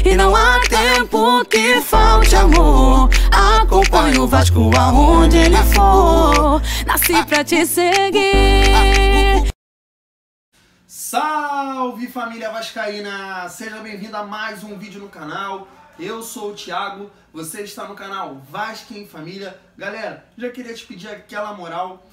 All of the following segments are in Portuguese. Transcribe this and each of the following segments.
e não há tempo que falte amor. Acompanho o Vasco aonde ele for, nasci pra te seguir. Salve família vascaína! Seja bem-vindo a mais um vídeo no canal. Eu sou o Thiago, você está no canal Vasco em Família. Galera, já queria te pedir aquela moral.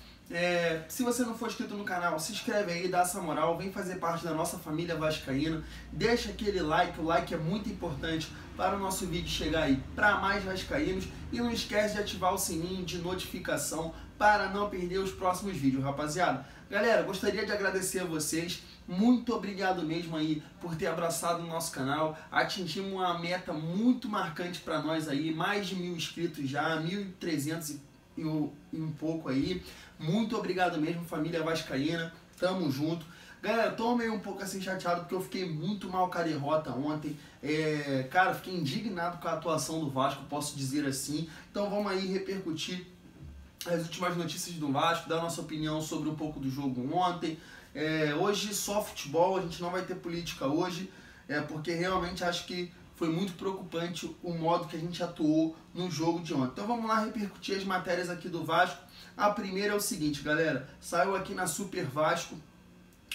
Se você não for inscrito no canal, se inscreve aí, dá essa moral, vem fazer parte da nossa família vascaína. Deixa aquele like, o like é muito importante para o nosso vídeo chegar aí para mais vascaínos. E não esquece de ativar o sininho de notificação para não perder os próximos vídeos, rapaziada. Galera, gostaria de agradecer a vocês. Muito obrigado mesmo aí por ter abraçado o nosso canal. Atingimos uma meta muito marcante para nós aí, mais de 1000 inscritos já, 1.300 e um pouco aí. Muito obrigado mesmo, família vascaína. Tamo junto. Galera, tô meio um pouco assim chateado porque eu fiquei muito mal com a derrota ontem. Cara, fiquei indignado com a atuação do Vasco, posso dizer assim. Então vamos aí repercutir as últimas notícias do Vasco, dar nossa opinião sobre um pouco do jogo ontem. Hoje só futebol, a gente não vai ter política hoje, porque realmente acho que foi muito preocupante o modo que a gente atuou no jogo de ontem. Então vamos lá repercutir as matérias aqui do Vasco. A primeira é o seguinte, galera, saiu aqui na Super Vasco,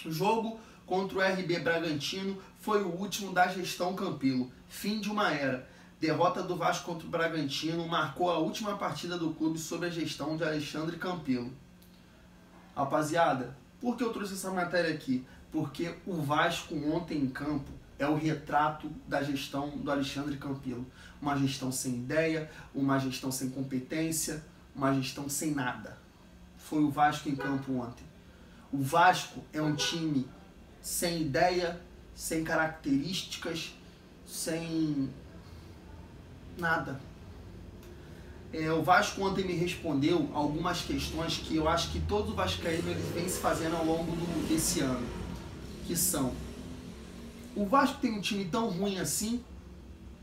o jogo contra o RB Bragantino foi o último da gestão Campelo, fim de uma era. Derrota do Vasco contra o Bragantino marcou a última partida do clube sob a gestão de Alexandre Campelo. Rapaziada, por que eu trouxe essa matéria aqui? Porque o Vasco ontem em campo é o retrato da gestão do Alexandre Campelo. Uma gestão sem ideia, uma gestão sem competência, uma gestão sem nada. Foi o Vasco em campo ontem. O Vasco é um time sem ideia, sem características, sem nada. O Vasco ontem me respondeu algumas questões que eu acho que todo vascaíno ele vem se fazendo ao longo desse ano. Que são: o Vasco tem um time tão ruim assim?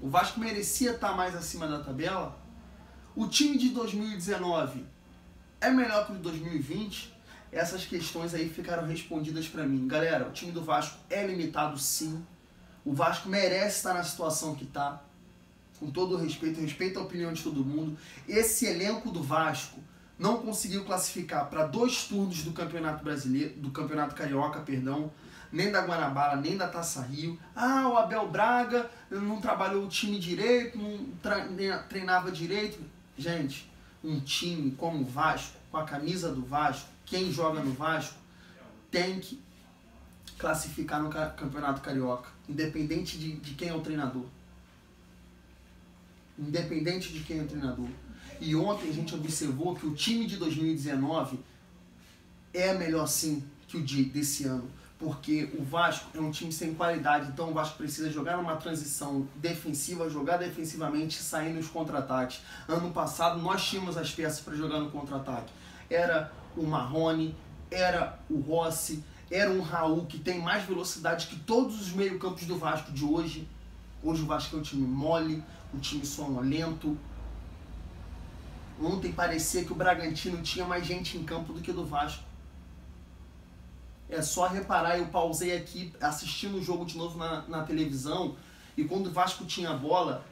O Vasco merecia estar mais acima da tabela? O time de 2019 é melhor que o de 2020? Essas questões aí ficaram respondidas para mim. Galera, o time do Vasco é limitado sim. O Vasco merece estar na situação que está. Com todo o respeito, respeito a opinião de todo mundo. Esse elenco do Vasco não conseguiu classificar para 2 turnos do Campeonato Brasileiro, do Campeonato Carioca, perdão, nem da Guanabara, nem da Taça Rio. O Abel Braga não trabalhou o time direito, não treinava direito. Gente, um time como o Vasco, com a camisa do Vasco, quem joga no Vasco, tem que classificar no Campeonato Carioca, independente de quem é o treinador. Independente de quem é o treinador. E ontem a gente observou que o time de 2019 é melhor sim que o desse ano. Porque o Vasco é um time sem qualidade, então o Vasco precisa jogar numa transição defensiva, jogar defensivamente e sair nos contra-ataques. Ano passado nós tínhamos as peças para jogar no contra-ataque. Era o Marrone, era o Rossi, era um Raul que tem mais velocidade que todos os meio-campos do Vasco de hoje. Hoje o Vasco é um time mole, um time sonolento. Ontem parecia que o Bragantino tinha mais gente em campo do que do Vasco. É só reparar, eu pausei aqui assistindo o jogo de novo na televisão, e quando o Vasco tinha a bola,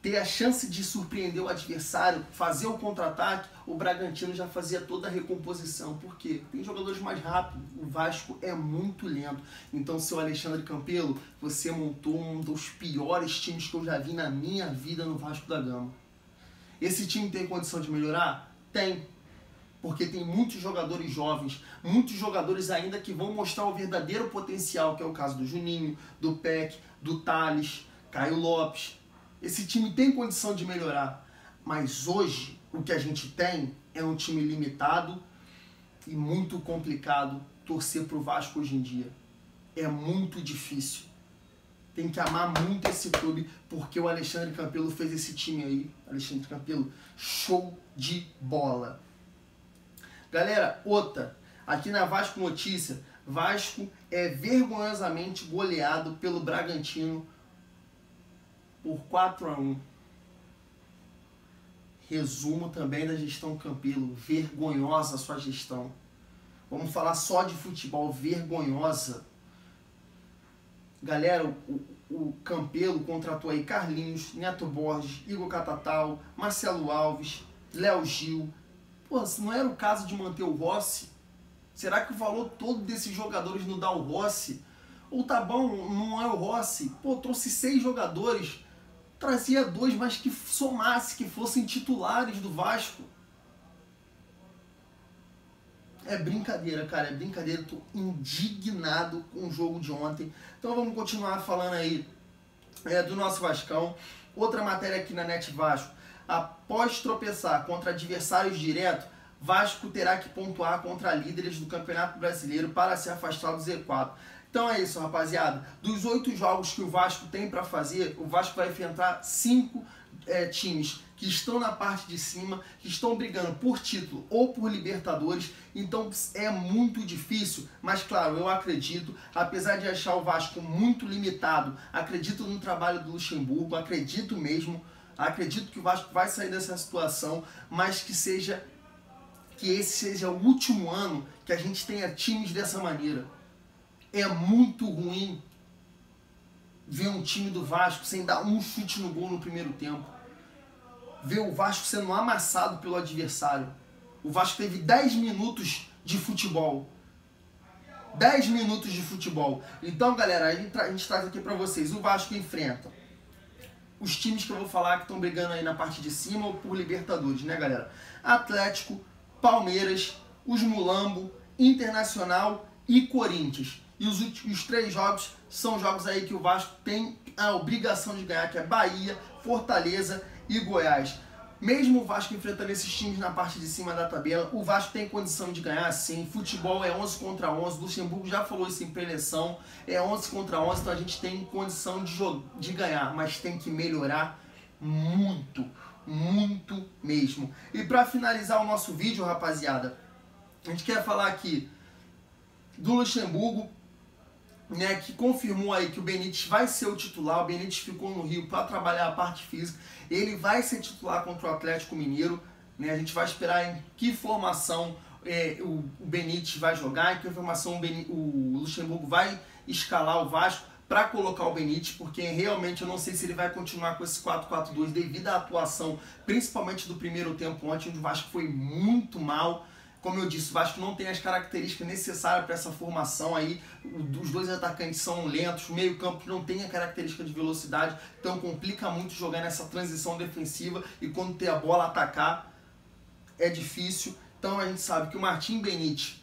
ter a chance de surpreender o adversário, fazer o contra-ataque, o Bragantino já fazia toda a recomposição. Por quê? Tem jogadores mais rápidos, o Vasco é muito lento. Então, seu Alexandre Campelo, você montou um dos piores times que eu já vi na minha vida no Vasco da Gama. Esse time tem condição de melhorar? Tem. Porque tem muitos jogadores jovens, muitos jogadores ainda que vão mostrar o verdadeiro potencial, que é o caso do Juninho, do Peck, do Thales, Caio Lopes. Esse time tem condição de melhorar, mas hoje o que a gente tem é um time limitado e muito complicado torcer para o Vasco hoje em dia. É muito difícil. Tem que amar muito esse clube, porque o Alexandre Campelo fez esse time aí. Alexandre Campelo, show de bola. Galera, outra, aqui na Vasco Notícia, Vasco é vergonhosamente goleado pelo Bragantino por 4-1. Resumo também da gestão Campelo, vergonhosa a sua gestão. Vamos falar só de futebol, vergonhosa. Galera, o Campelo contratou aí Carlinhos, Neto Borges, Igor Catatal, Marcelo Alves, Léo Gil. Pô, se não era o caso de manter o Rossi, será que o valor todo desses jogadores não dá o Rossi? Ou tá bom, não é o Rossi? Pô, trouxe 6 jogadores, trazia 2, mas que somasse, que fossem titulares do Vasco. É brincadeira, cara, é brincadeira. Tô indignado com o jogo de ontem. Então vamos continuar falando aí do nosso Vascão. Outra matéria aqui na Net Vasco. Após tropeçar contra adversários diretos, Vasco terá que pontuar contra líderes do Campeonato Brasileiro para se afastar do Z4. Então é isso, rapaziada. Dos 8 jogos que o Vasco tem para fazer, o Vasco vai enfrentar 5 times que estão na parte de cima, que estão brigando por título ou por Libertadores. Então é muito difícil, mas claro, eu acredito, apesar de achar o Vasco muito limitado, acredito no trabalho do Luxemburgo, acredito mesmo, acredito que o Vasco vai sair dessa situação, mas que esse seja o último ano que a gente tenha times dessa maneira. É muito ruim ver um time do Vasco sem dar um chute no gol no primeiro tempo. Ver o Vasco sendo amassado pelo adversário. O Vasco teve 10 minutos de futebol. 10 minutos de futebol. Então, galera, a gente traz aqui pra vocês. O Vasco enfrenta os times que eu vou falar que estão brigando aí na parte de cima ou por Libertadores, né, galera? Atlético, Palmeiras, os Mulambo, Internacional e Corinthians. E os 3 jogos são jogos aí que o Vasco tem a obrigação de ganhar, que é Bahia, Fortaleza e Goiás. Mesmo o Vasco enfrentando esses times na parte de cima da tabela, o Vasco tem condição de ganhar sim. Futebol é 11 contra 11, o Luxemburgo já falou isso em preleção, é 11 contra 11, então a gente tem condição de ganhar, mas tem que melhorar muito, muito mesmo. E para finalizar o nosso vídeo, rapaziada, a gente quer falar aqui do Luxemburgo, né, que confirmou aí que o Benítez vai ser o titular. O Benítez ficou no Rio para trabalhar a parte física. Ele vai ser titular contra o Atlético Mineiro, né? A gente vai esperar em que formação o Benítez vai jogar, em que formação o Luxemburgo vai escalar o Vasco para colocar o Benítez, porque realmente eu não sei se ele vai continuar com esse 4-4-2 devido à atuação, principalmente do primeiro tempo ontem, onde o Vasco foi muito mal. Como eu disse, o Vasco não tem as características necessárias para essa formação aí. Os 2 atacantes são lentos, o meio campo não tem a característica de velocidade, então complica muito jogar nessa transição defensiva e quando tem a bola atacar é difícil. Então a gente sabe que o Martim Benítez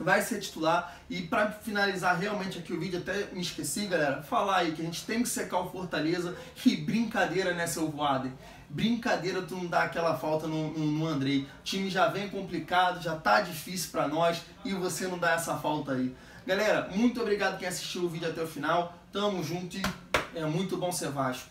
vai ser titular. E para finalizar realmente aqui o vídeo, até me esqueci, galera, falar aí que a gente tem que secar o Fortaleza. Que brincadeira, né, seu Voaden? Brincadeira tu não dá aquela falta no Andrei. O time já vem complicado, já tá difícil pra nós e você não dá essa falta aí. Galera, muito obrigado quem assistiu o vídeo até o final. Tamo junto e é muito bom ser Vasco.